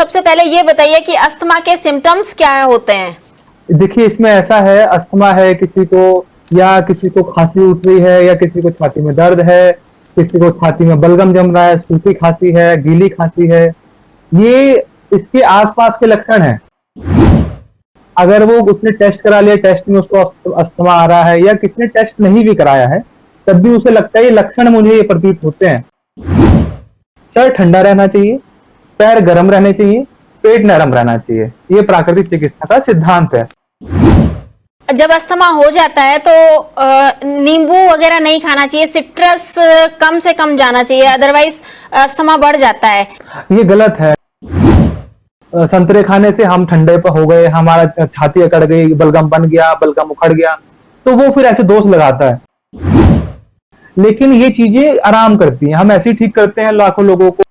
सबसे पहले ये बताइए कि अस्थमा के सिम्टम्स क्या होते हैं। देखिए, इसमें ऐसा है, अस्थमा है किसी को, या किसी को खांसी उठ रही है, या किसी को छाती में दर्द है, किसी को छाती में बलगम जम रहा है, सूखी खांसी है, गीली खांसी है, ये इसके आसपास के लक्षण हैं। अगर वो उसने टेस्ट करा लिया, टेस्ट में उसको अस्थमा आ रहा है, या किसी ने टेस्ट नहीं भी कराया है, तब भी उसे लगता है ये लक्षण मुझे ये प्रतीत होते हैं। सर ठंडा रहना चाहिए, पैर गर्म रहने चाहिए, पेट नरम रहना चाहिए। ये प्राकृतिक चिकित्सा का सिद्धांत है। जब अस्थमा हो जाता है तो नींबू वगैरह नहीं खाना चाहिए, सिट्रस कम से कम जाना चाहिए, अदरवाइज अस्थमा बढ़ जाता है। ये गलत है। संतरे खाने से हम ठंडे पर हो गए, हमारा छाती अकड़ गई, बलगम बन गया, बलगम उखड़ गया, तो वो फिर ऐसे दोष लगाता है। लेकिन ये चीजें आराम करती हैं, हम ऐसे ही ठीक करते हैं लाखों लोगों को।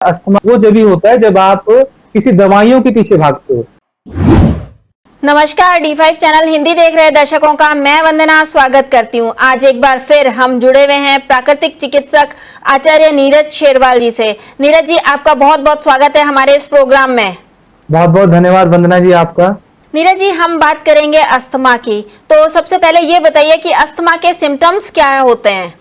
अस्थमा वो जब ही होता है जब आप किसी दवाइयों के पीछे भागते हो। नमस्कार, D5 चैनल हिंदी देख रहे दर्शकों का मैं वंदना स्वागत करती हूं। आज एक बार फिर हम जुड़े हुए हैं प्राकृतिक चिकित्सक आचार्य नीरज शेरवाल जी से। नीरज जी, आपका बहुत बहुत स्वागत है हमारे इस प्रोग्राम में। बहुत बहुत धन्यवाद वंदना जी आपका। नीरज जी, हम बात करेंगे अस्थमा की, तो सबसे पहले ये बताइए कि अस्थमा के सिम्टम्स क्या होते हैं।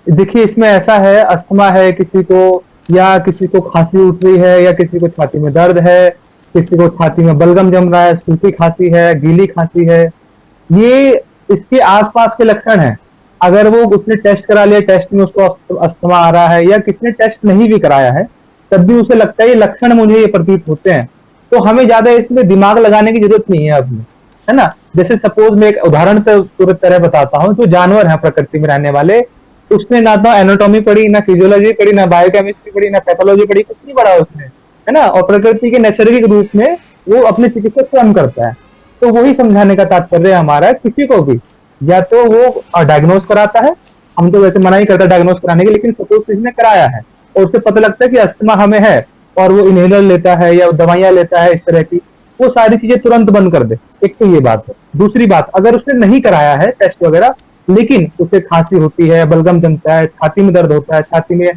देखिए, इसमें ऐसा है, अस्थमा है किसी को, या किसी को खांसी उठ रही है, या किसी को छाती में दर्द है, किसी को छाती में बलगम जम रहा है, सूखी खांसी है, गीली खांसी है, ये इसके आसपास के लक्षण हैं। अगर वो उसने टेस्ट करा लिया, टेस्ट में उसको अस्थमा आ रहा है, या किसी ने टेस्ट नहीं भी कराया है, तब भी उसे लगता है ये लक्षण मुझे ये प्रतीत होते हैं। तो हमें ज्यादा इसमें दिमाग लगाने की जरूरत नहीं है अपनी, है ना। जैसे सपोज मैं एक उदाहरण पूरी तरह बताता हूँ। जो जानवर है प्रकृति में रहने वाले, उसने ना तो एनाटॉमी पढ़ी, ना फिजियोलॉजी पढ़ी, ना बायोकेमिस्ट्री पढ़ी, ना पैथोलॉजी पढ़ी, कुछ नहीं पढ़ा उसने, है ना। और प्रकृति के नैसर्गिक रूप में वो अपने चिकित्सक स्वयं करता है। तो वही समझाने का तात्पर्य हमारा, किसी को भी या तो वो डायग्नोज कराता है, हम तो वैसे मना ही करता डायग्नोज कराने के, लेकिन सपोज किसी ने कराया है और उससे पता लगता है कि अस्थमा हमें है, और वो इनहेलर लेता है या दवाइयां लेता है इस तरह की, वो सारी चीजें तुरंत बंद कर दे। एक तो ये बात है। दूसरी बात, अगर उसने नहीं कराया है टेस्ट वगैरह, लेकिन उसे खांसी होती है, बलगम जमता है, छाती में दर्द होता है, छाती में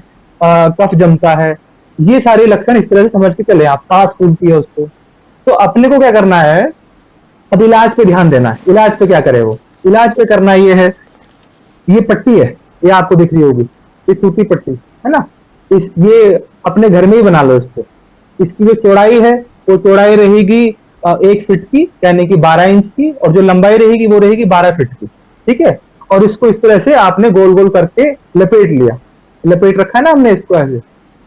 कफ जमता है, ये सारे लक्षण इस तरह से समझ के चले, आप सांस फूलती है उसको, तो अपने को क्या करना है, अब इलाज पे ध्यान देना है। इलाज पे क्या करे वो, इलाज पे करना ये है, ये पट्टी है, ये आपको दिख रही होगी, ये सूती पट्टी है ना, ये अपने घर में ही बना लो इसको। इसकी जो चौड़ाई है वो चौड़ाई रहेगी 1 फीट की, यानी कि 12 इंच की, और जो लंबाई रहेगी वो रहेगी 12 फीट की, ठीक है। और इसको इस तरह से आपने गोल गोल करके लपेट लिया, लपेट रखा है ना हमने इसको, ऐसे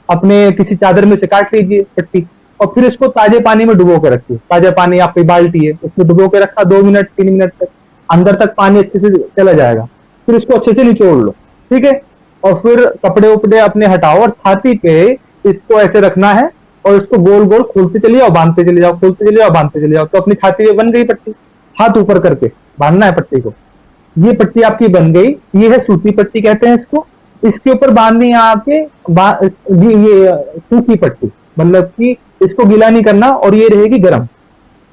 अपने किसी चादर में से काट लीजिए पट्टी, और फिर इसको ताजे पानी में डुबो के रखिए। ताजा पानी आपकी बाल्टी है, उसमें डुबो के रखा 2 मिनट 3 मिनट तक, अंदर तक पानी अच्छे से चला जाएगा। फिर इसको अच्छे से निचोड़ लो, ठीक है। और फिर कपड़े उपड़े अपने हटाओ, और छाती पे इसको ऐसे रखना है, और इसको गोल गोल खोलते चलिए और बांधते चले जाओ, खोलते चले जाओ, बांधते चले जाओ। तो अपनी छाती पे बन गई पट्टी, हाथ ऊपर करके बांधना है पट्टी को। ये पट्टी आपकी बन गई, ये है सूती पट्टी कहते हैं इसको। इसके ऊपर बांधनी है आपके ये सूखी पट्टी, मतलब कि इसको गीला नहीं करना, और ये रहेगी गर्म।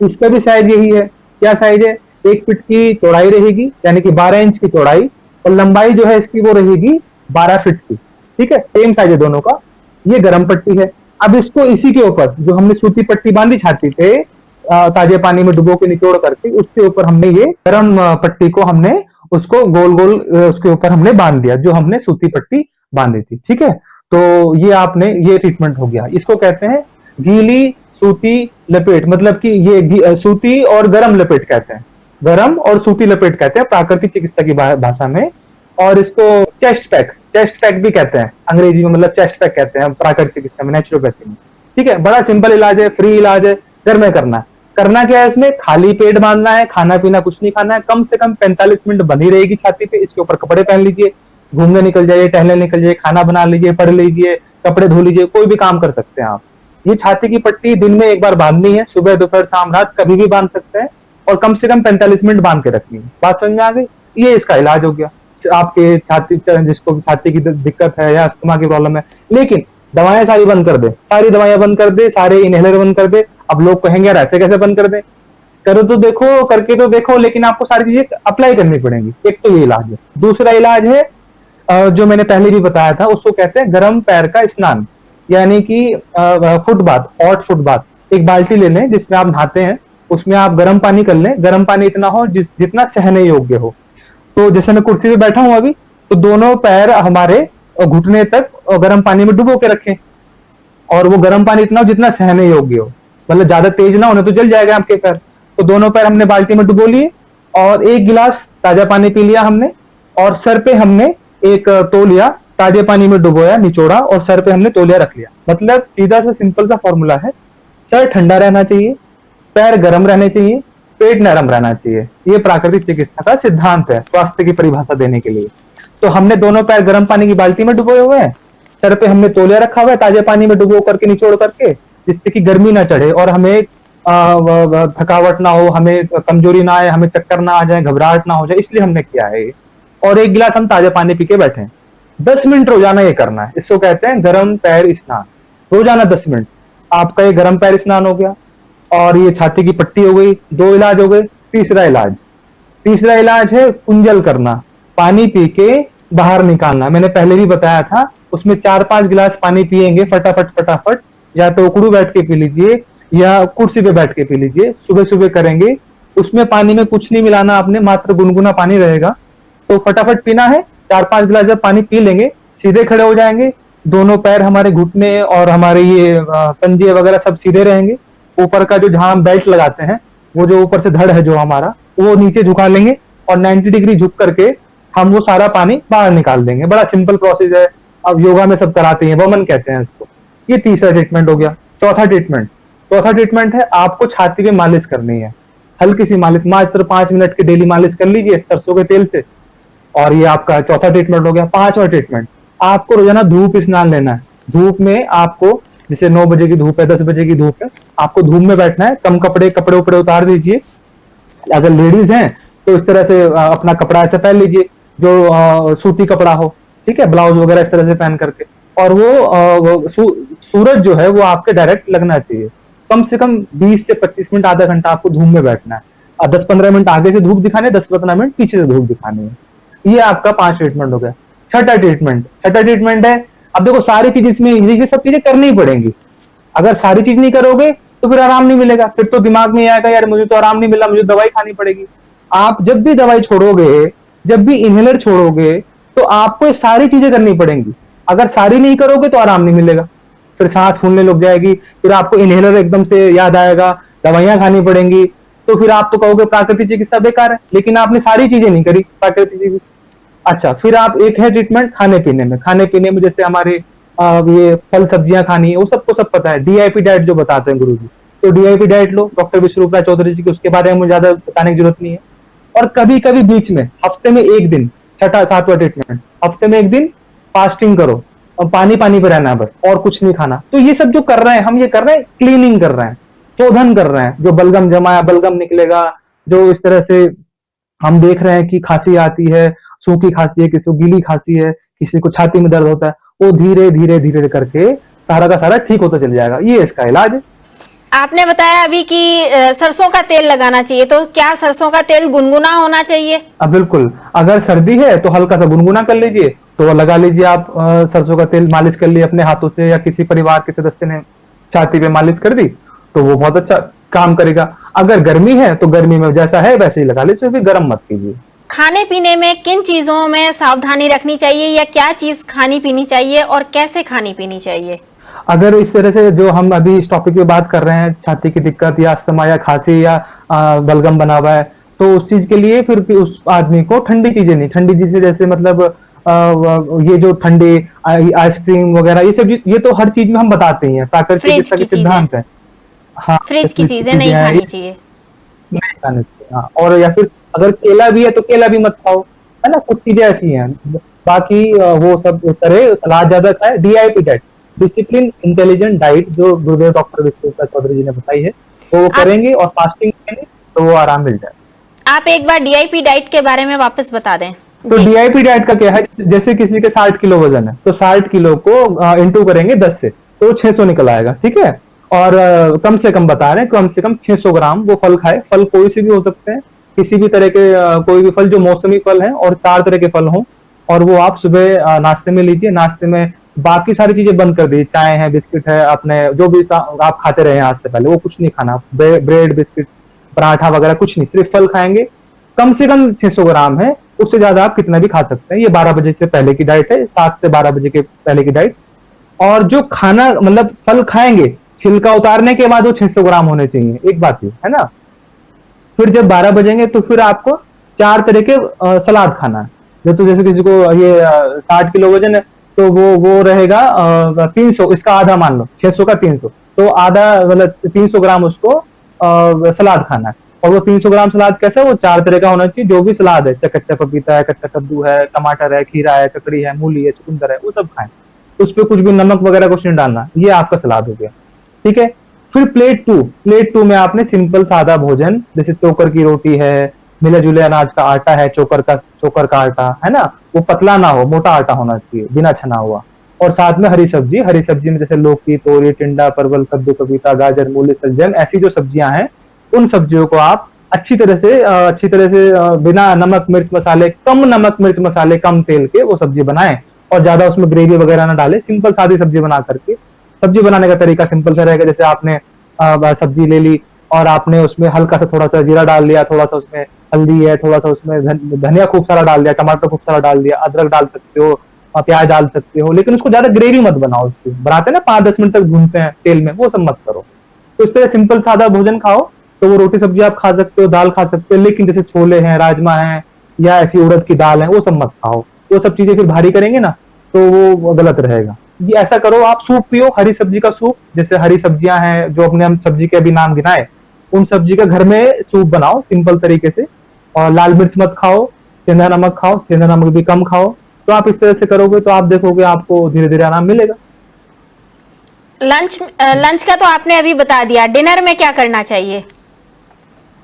इसका भी साइज यही है। क्या साइज है, 1 फीट की चौड़ाई रहेगी, यानी कि 12 इंच की चौड़ाई, और लंबाई जो है इसकी वो रहेगी 12 फीट की, ठीक है। सेम साइज है दोनों का। ये गर्म पट्टी है। अब इसको इसी के ऊपर जो हमने सूती पट्टी बांधी छाती पे ताजे पानी में डुबो के निचोड़ करके, उसके ऊपर हमने ये गर्म पट्टी को हमने उसको गोल गोल उसके ऊपर हमने बांध दिया, जो हमने सूती पट्टी बांधी थी, ठीक है। तो ये आपने, ये ट्रीटमेंट हो गया। इसको कहते हैं गीली सूती लपेट, मतलब कि ये सूती और गर्म लपेट कहते हैं, गर्म और सूती लपेट कहते हैं प्राकृतिक चिकित्सा की भाषा में। और इसको चेस्ट पैक भी कहते हैं अंग्रेजी में, मतलब चेस्ट पैक कहते हैं प्राकृतिक चिकित्सा में, नेचुरोपैथी में, ठीक है। बड़ा सिंपल इलाज है, फ्री इलाज है, घर में करना क्या है, इसमें खाली पेट बांधना है, खाना पीना कुछ नहीं खाना है। कम से कम 45 मिनट बंधी रहेगी छाती पे। इसके ऊपर कपड़े पहन लीजिए, घूमने निकल जाइए, टहलने निकल जाइए, खाना बना लीजिए, पढ़ लीजिए, कपड़े धो लीजिए, कोई भी काम कर सकते हैं आप। ये छाती की पट्टी दिन में एक बार बांधनी है, सुबह दोपहर शाम रात कभी भी बांध सकते हैं, और कम से कम 45 मिनट बांध के रखनी है। बात समझ में आ गई, ये इसका इलाज हो गया। आपके छाती, जिसको छाती की दिक्कत है या अस्थमा की प्रॉब्लम है, लेकिन दवाएं सारी बंद कर दे, सारी दवाइयां बंद कर दे, सारे इनहेलर बंद कर दे। अब लोग कहेंगे यार ऐसे कैसे बंद कर दे, करो तो देखो, करके तो देखो, लेकिन आपको सारी चीजें अप्लाई करनी पड़ेंगी। एक तो ये इलाज है। दूसरा इलाज है जो मैंने पहले भी बताया था, उसको कहते हैं गर्म पैर का स्नान। यानी कि foot bath, hot foot bath. एक बाल्टी ले लें जिसमें आप नहाते हैं, उसमें आप गर्म पानी कर लें। गर्म पानी इतना हो जितना सहने योग्य हो। तो जैसे मैं कुर्सी पे बैठा हूं अभी, तो दोनों पैर हमारे घुटने तक गर्म पानी में डुबो के रखें, और वो गर्म पानी इतना हो जितना सहने योग्य हो, मतलब ज्यादा तेज ना होने तो जल जाएगा आपके पैर। तो दोनों पैर हमने बाल्टी में डुबो लिए और एक गिलास ताजा पानी पी लिया हमने, और सर पे हमने एक तौलिया ताजे पानी में डुबोया, निचोड़ा, और सर पे हमने तौलिया रख लिया। मतलब सीधा सा सिंपल सा फॉर्मूला है, सर ठंडा रहना चाहिए, पैर गर्म रहने चाहिए, पेट नरम रहना चाहिए। ये प्राकृतिक चिकित्सा का सिद्धांत है स्वास्थ्य की परिभाषा देने के लिए। तो हमने दोनों पैर गर्म पानी की बाल्टी में डुबोए हुए हैं, सर पे हमने तौलिया रखा हुआ है ताजे पानी में डुबो करके, निचोड़ करके, जिससे कि गर्मी ना चढ़े और हमें थकावट ना हो, हमें कमजोरी ना आए, हमें चक्कर ना आ जाए, घबराहट ना हो जाए, इसलिए हमने किया है ये। और एक गिलास हम ताजा पानी पी के बैठे हैं। 10 मिनट रोजाना ये करना है। इसको कहते हैं गर्म पैर स्नान। रोजाना 10 मिनट। आपका ये गर्म पैर स्नान हो गया, और ये छाती की पट्टी हो गई। 2 इलाज हो गए। तीसरा इलाज है कुंजल करना, पानी पी के बाहर निकालना। मैंने पहले भी बताया था, उसमें 4-5 गिलास पानी पिएंगे फटाफट फटाफट, या तो उकड़ू बैठ के पी लीजिए या कुर्सी पे बैठ के पी लीजिए। सुबह सुबह करेंगे। उसमें पानी में कुछ नहीं मिलाना आपने, मात्र गुनगुना पानी रहेगा। तो फटाफट पीना है। 4-5 गिलास जब पानी पी लेंगे, सीधे खड़े हो जाएंगे। दोनों पैर, हमारे घुटने और हमारे ये पंजे वगैरह सब सीधे रहेंगे। ऊपर का जो, जहां हम बेल्ट लगाते हैं, वो जो ऊपर से धड़ है जो हमारा, वो नीचे झुका लेंगे और 90 डिग्री झुक करके हम वो सारा पानी बाहर निकाल देंगे। बड़ा सिंपल प्रोसेस है। अब योगा में सब कराते हैं, वमन कहते हैं इसको। ये तीसरा ट्रीटमेंट हो गया। चौथा ट्रीटमेंट है, आपको छाती पे मालिश करनी है, हल्की सी मालिश, मात्र 5 मिनट की डेली मालिश कर लीजिए सरसों के तेल से। और ये आपका चौथा ट्रीटमेंट हो गया। पांचवा ट्रीटमेंट, आपको रोजाना धूप स्नान लेना है। धूप में आपको, जैसे 9 बजे की धूप है, 10 बजे की धूप है, आपको धूप में बैठना है। कम कपड़े उपड़े उतार दीजिए। अगर लेडीज हैं तो इस तरह से अपना कपड़ा ऐसे पहन लीजिए जो सूती कपड़ा हो, ठीक है, ब्लाउज वगैरह इस तरह से पहन करके। और वो सूरज जो है वो आपके डायरेक्ट लगना चाहिए। कम से कम 20 से 25 मिनट, आधा घंटा आपको धूप में बैठना है। 10-15 मिनट आगे से धूप दिखाने, 10-15 मिनट पीछे से धूप दिखानी है। ये आपका 5 ट्रीटमेंट हो गया। छठा ट्रीटमेंट है, अब देखो सारी चीज इसमें, ये सब चीजें करनी ही पड़ेंगी। अगर सारी चीज नहीं करोगे तो फिर आराम नहीं मिलेगा। फिर तो दिमाग में आएगा, यार मुझे तो आराम नहीं मिला, मुझे दवाई खानी पड़ेगी। आप जब भी दवाई छोड़ोगे, जब भी इनहेलर छोड़ोगे, तो आपको ये सारी चीजें करनी पड़ेंगी। अगर सारी नहीं करोगे तो आराम नहीं मिलेगा, फिर सांस फूलने लग जाएगी, फिर आपको इनहेलर एकदम से याद आएगा, दवाइयां खानी पड़ेंगी। तो फिर आप तो कहोगे प्राकृतिक चिकित्सा बेकार है, लेकिन आपने सारी चीजें नहीं करी प्राकृतिक चिकित्सा। अच्छा, फिर आप, एक है ट्रीटमेंट खाने पीने में जैसे हमारे ये फल सब्जियां खानी है, वो सबको सब पता है। डीआईपी डाइट जो बताते हैं गुरुजी, तो डीआईपी डाइट लो, डॉक्टर विश्वरूप राय चौधरी जी की, उसके बारे में मुझे ज्यादा बताने की जरूरत नहीं है। और कभी कभी बीच में हफ्ते में एक दिन, छठा सातवां ट्रीटमेंट, हफ्ते में एक दिन फास्टिंग करो और पानी पे रहना है बस, और कुछ नहीं खाना। तो ये सब जो कर रहे हैं हम, ये कर रहे हैं क्लीनिंग कर रहे हैं, शोधन कर रहे हैं। जो बलगम जमा है बलगम निकलेगा। जो इस तरह से हम देख रहे हैं कि खांसी आती है, सूखी खांसी है, किसी को गीली खांसी है, किसी को छाती में दर्द होता है, वो धीरे धीरे करके सारा का सारा ठीक होता चल जाएगा। ये इसका इलाज है। आपने बताया अभी कि सरसों का तेल लगाना चाहिए, तो क्या सरसों का तेल गुनगुना होना चाहिए? बिल्कुल। अगर सर्दी है तो हल्का सा गुनगुना कर लीजिए, तो वो लगा लीजिए आप। सरसों का तेल मालिश कर लिए अपने हाथों से, या किसी परिवार के सदस्य ने छाती पे मालिश कर दी, तो वो बहुत अच्छा काम करेगा। अगर गर्मी है तो गर्मी में जैसा है वैसे ही लगा लीजिए, फिर गर्म मत कीजिए। खाने पीने में किन चीजों में सावधानी रखनी चाहिए, या क्या चीज खानी पीनी चाहिए और कैसे खानी पीनी चाहिए? अगर इस तरह से जो हम अभी इस टॉपिक पे बात कर रहे हैं, छाती की दिक्कत या अस्थमा या खांसी या बलगम बना हुआ है, तो उस चीज के लिए फिर उस आदमी को ठंडी चीजें नहीं, ठंडी चीजें जैसे मतलब ये जो ठंडी आइसक्रीम वगैरह, ये सब ये तो हर चीज में हम बताते ही हैं, प्राकृतिक चिकित्सा के सिद्धांत है। हाँ, फ्रिज की चीजें नहीं खानी चाहिए, नहीं खानी चाहिए। हाँ, और या फिर अगर केला भी है तो केला भी मत खाओ, है ना। कुछ चीजें ऐसी हैं, बाकी वो सब तरह सलाद ज्यादा खाए। DIP diet, discipline intelligent diet, जो गुरुदेव डॉक्टर विश्वरूप चौधरी जी ने बताई है, वो करेंगे और फास्टिंग करेंगे तो वो आराम मिल जाए। आप एक बार डीआईपी डाइट के बारे में वापस बता दें। तो डीआईपी डाइट का क्या है, जैसे किसी के 60 किलो वजन है, तो 60 किलो को इंटू करेंगे 10 से, तो 600 निकल आएगा, ठीक है। और कम से कम बता रहे हैं, कम से कम 600 ग्राम वो फल खाए। फल कोई से भी हो सकते हैं, किसी भी तरह के कोई भी फल जो मौसमी फल है, और 4 तरह के फल हों, और वो आप सुबह नाश्ते में लीजिए। नाश्ते में बाकी सारी चीजें बंद कर दी, चाय है, बिस्किट है, अपने जो भी आप खाते रहे हैं आज से पहले वो कुछ नहीं खाना, ब्रेड बिस्किट पराठा वगैरह कुछ नहीं, सिर्फ फल खाएंगे। कम से कम 600 ग्राम है, उससे ज्यादा आप कितना भी खा सकते हैं। ये 12 बजे से पहले की डाइट है, 7 से 12 बजे के पहले की डाइट। और जो खाना मतलब फल खाएंगे, छिलका उतारने के बाद वो 600 ग्राम होने चाहिए, एक बात ये है ना। फिर जब 12 बजेंगे तो फिर आपको 4 तरह के सलाद खाना है। तो जैसे किसी को ये 60 किलो वजन है तो वो रहेगा 300, इसका आधा मान लो, 600 का 300, तो आधा मतलब 300 ग्राम उसको सलाद खाना है। और वो 300 ग्राम सलाद कैसा, वो 4 तरह का होना चाहिए, जो भी सलाद है, चाहे कच्चा पपीता है, कच्चा कद्दू है, टमाटर है, खीरा है, ककड़ी है, मूली है, चुकंदर है, वो सब खाएं। उस पर कुछ भी नमक वगैरह कुछ नहीं डालना, ये आपका सलाद हो गया। ठीक है। फिर प्लेट टू में आपने सिंपल सादा भोजन, जैसे चोकर की रोटी है, मिले जुले अनाज का आटा है, चोकर का आटा है ना, वो पतला ना हो, मोटा आटा होना चाहिए, बिना छना हुआ। और साथ में हरी सब्जी में जैसे लौकी, तोरी, टिंडा, परवल, कद्दू, पपीता, गाजर, मूली, सलजन, ऐसी जो सब्जियां हैं, उन सब्जियों को आप अच्छी तरह से बिना नमक मिर्च मसाले, कम नमक मिर्च मसाले, कम तेल के वो सब्जी बनाएं। और ज्यादा उसमें ग्रेवी वगैरह ना डालें, सिंपल सादी सब्जी बना करके। सब्जी बनाने का तरीका सिंपल सा रहेगा, जैसे आपने सब्जी ले ली और आपने उसमें हल्का सा थोड़ा सा जीरा डाल लिया, थोड़ा सा उसमें हल्दी है, थोड़ा सा उसमें धनिया खूब सारा डाल दिया, टमाटर खूब सारा डाल दिया, अदरक डाल सकते हो, प्याज डाल सकते हो, लेकिन उसको ज्यादा ग्रेवी मत बनाओ। उसकी बनाते हैं ना 5-10 मिनट तक भूनते हैं तेल में, वो सब मत करो। तो इस तरह सिंपल सादा भोजन खाओ, तो वो रोटी सब्जी आप खा सकते हो, दाल खा सकते हो, लेकिन जैसे छोले हैं, राजमा है, या ऐसी उड़द की दाल है, वो सब मत खाओ। वो सब चीजें फिर भारी करेंगे ना, तो वो गलत रहेगा। ये ऐसा करो, आप सूप पियो, हरी सब्जी का सूप, जैसे हरी सब्जियां हैं जो अपने हम सब्जी के अभी नाम गिनाए, उन सब्जी का घर में सूप बनाओ सिंपल तरीके से। और लाल मिर्च मत खाओ, सेंधा नमक खाओ, सेंधा नमक भी कम खाओ। तो आप इस तरह से करोगे तो आप देखोगे आपको धीरे धीरे आराम मिलेगा। लंच का तो आपने अभी बता दिया, डिनर में क्या करना चाहिए?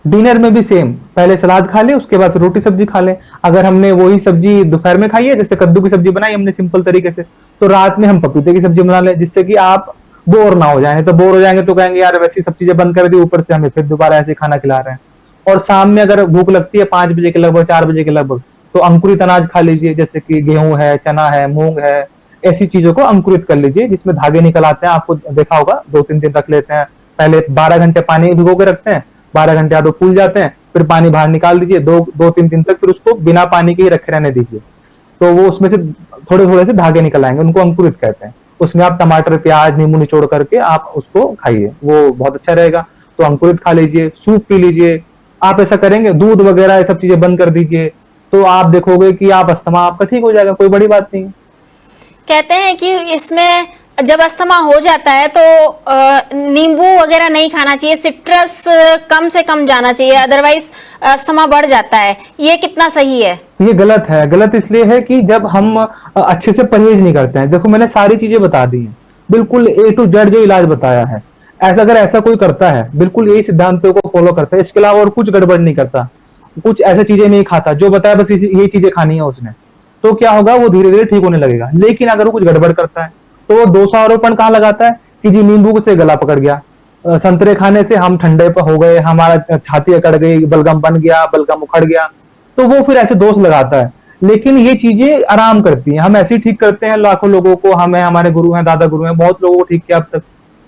डिनर में भी सेम, पहले सलाद खा ले, उसके बाद रोटी सब्जी खा ले। अगर हमने वही सब्जी दोपहर में खाई है, जैसे कद्दू की सब्जी बनाई हमने सिंपल तरीके से, तो रात में हम पपीते की सब्जी बना ले, जिससे कि आप बोर ना हो जाए। तो बोर हो जाएंगे तो कहेंगे यार वैसी सब चीजें बंद कर दी, ऊपर से हमें फिर दोबारा ऐसे खाना खिला रहे हैं। और शाम में अगर भूख लगती है 5 बजे के लगभग, 4 बजे के लगभग, तो अंकुरित अनाज खा लीजिए, जैसे कि गेहूं है, चना है, मूंग है, ऐसी चीजों को अंकुरित कर लीजिए, जिसमें धागे निकल आते हैं। आपको देखा होगा 2-3 दिन रख लेते हैं, पहले 12 घंटे पानी भिगो के रखते हैं, 12 घंटे बाद वो फूल जाते हैं, फिर पानी बाहर निकाल दीजिए, 2-3 दिन तक फिर उसको बिना पानी के ही रखे रहने दीजिए। तो वो उसमें से थोड़े थोड़े से धागे निकल आएंगे, उनको अंकुरित कहते हैं। उसमें आप टमाटर, प्याज, नींबू निचोड़ करके आप उसको खाइए, वो बहुत अच्छा रहेगा। तो अंकुरित खा लीजिए, सूप पी लीजिए। आप ऐसा करेंगे, दूध वगैरह ये सब चीजें बंद कर दीजिए, तो आप देखोगे कि आप अस्थमा आपका ठीक हो जाएगा, कोई बड़ी बात नहीं है। कहते हैं कि इसमें जब अस्थमा हो जाता है तो नींबू वगैरह नहीं खाना चाहिए, सिट्रस कम से कम जाना चाहिए, अदरवाइज अस्थमा बढ़ जाता है। ये कितना सही है? ये गलत है। गलत इसलिए है कि जब हम अच्छे से परहेज नहीं करते हैं। देखो मैंने सारी चीजें बता दी हैं, बिल्कुल A to Z जो इलाज बताया है। अगर ऐसा कोई करता है, बिल्कुल यही सिद्धांतों को फॉलो करता है, इसके अलावा और कुछ गड़बड़ नहीं करता, कुछ ऐसी चीजें नहीं खाता, जो बताया बस यही चीजें खानी है उसने, तो क्या होगा, वो धीरे धीरे ठीक होने लगेगा। लेकिन अगर वो कुछ गड़बड़ करता है तो वो दोषारोपण कहाँ लगाता है कि जी नींबू से गला पकड़ गया, संतरे खाने से हम ठंडे पर हो गए, हमारा छाती अकड़ गई, बलगम बन गया, बलगम उखड़ गया, तो वो फिर ऐसे दोष लगाता है। लेकिन ये चीजें आराम करती हैं, हम ऐसे ही ठीक करते हैं लाखों लोगों को। हमें, हमारे गुरु हैं, दादा गुरु हैं, बहुत लोगों को ठीक किया अब तक।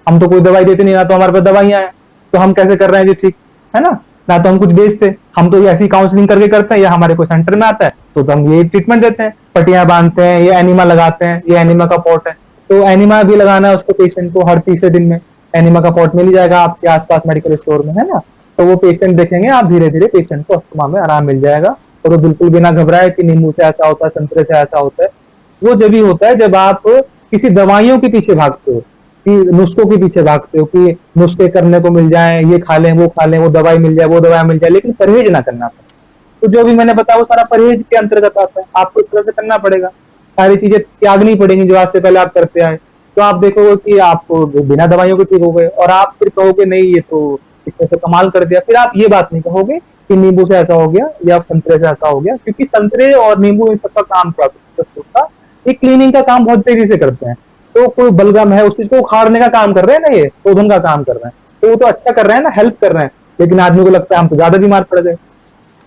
हम तो कोई दवाई देते नहीं, ना तो हमारे पास दवाइयां हैं, तो हम कैसे कर रहे हैं जी ठीक, है ना तो हम कुछ बेचते, हम तो ये ऐसी काउंसलिंग करके करते हैं, या हमारे कोई सेंटर में आता है तो हम ये ट्रीटमेंट देते हैं, पट्टियां बांधते हैं, ये एनिमा लगाते हैं, ये एनिमा का पॉट है, तो एनिमा भी लगाना है उसको पेशेंट को हर तीसरे दिन में। एनिमा का पॉट मिल जाएगा आपके आसपास मेडिकल स्टोर में, है ना। तो वो पेशेंट देखेंगे आप, धीरे धीरे पेशेंट को अस्थमा में आराम मिल जाएगा। और वो बिल्कुल बिना घबराए कि नींबू से ऐसा होता है, संतरे से ऐसा होता है। वो जब भी होता है जब आप किसी दवाइयों के पीछे भागते हो, कि नुस्खों के पीछे भागते हो, कि नुस्खे करने को मिल जाए, ये खा लें, वो खा लें, वो दवाई मिल जाए, वो दवाई मिल जाए, लेकिन परहेज ना करना पड़े। तो जो भी मैंने बताया वो सारा परहेज के अंतर्गत आता है, आपको इस तरह से करना पड़ेगा, सारी चीजें त्यागनी पड़ेंगी जो आज से पहले आप करते आए। तो आप देखोगे कि आपको बिना दवाइयों के ठीक हो गए, और आप फिर कहोगे नहीं ये तो इसने तो कमाल कर दिया। फिर आप ये बात नहीं कहोगे कि नींबू से ऐसा हो गया या संतरे से ऐसा हो गया, क्योंकि संतरे और नींबू इन सबका काम का ये क्लीनिंग का काम बहुत तेजी से करते हैं। तो कोई बलगम है, उस चीज को उखाड़ने का काम कर रहे हैं ना, ये शोधन का काम कर रहे हैं, तो वो तो अच्छा कर रहे हैं ना, हेल्प कर रहे हैं। लेकिन आदमी को लगता है हम तो ज्यादा बीमार पड़ गए।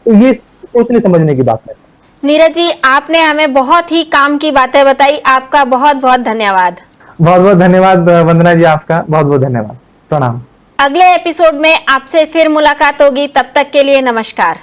तो ये सोचने समझने की बात है। नीरज जी, आपने हमें बहुत ही काम की बातें बताई, आपका बहुत बहुत धन्यवाद। बहुत बहुत धन्यवाद वंदना जी, आपका बहुत बहुत धन्यवाद। प्रणाम। अगले एपिसोड में आपसे फिर मुलाकात होगी, तब तक के लिए नमस्कार।